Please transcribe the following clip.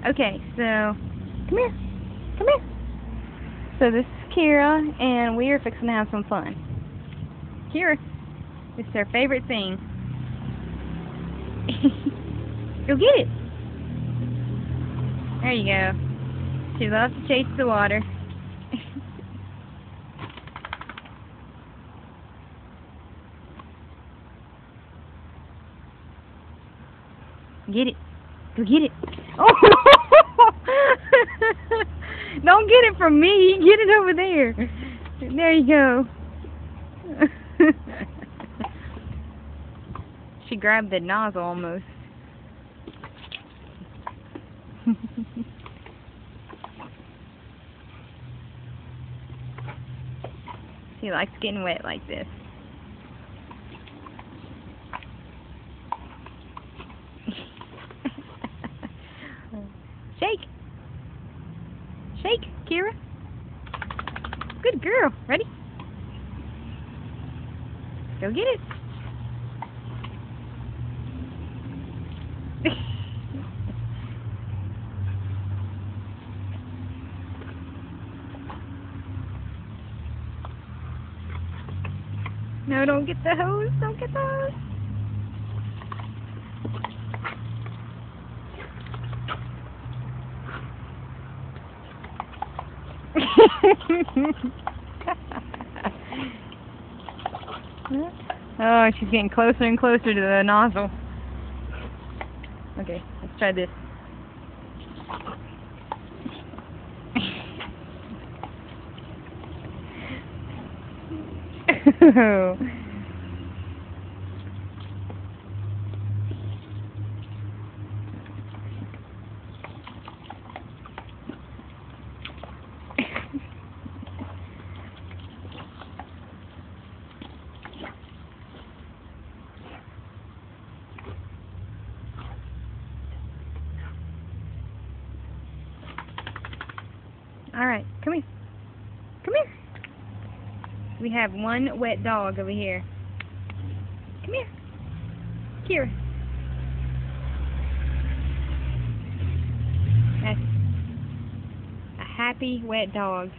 Okay, so come here. Come here. So this is Kira, and we are fixing to have some fun. Kira, this is her favorite thing. Go get it. There you go. She loves to chase the water. Get it. Go get it. Oh! Don't get it from me. Get it over there. There you go. She grabbed the nozzle almost. She likes getting wet like this. Shake. Shake, Kira. Good girl. Ready? Go get it. No, don't get the hose. Don't get the hose. Oh, she's getting closer and closer to the nozzle. Okay, let's try this. Alright, come here. Come here. We have one wet dog over here. Come here. Kira. That's a happy wet dog.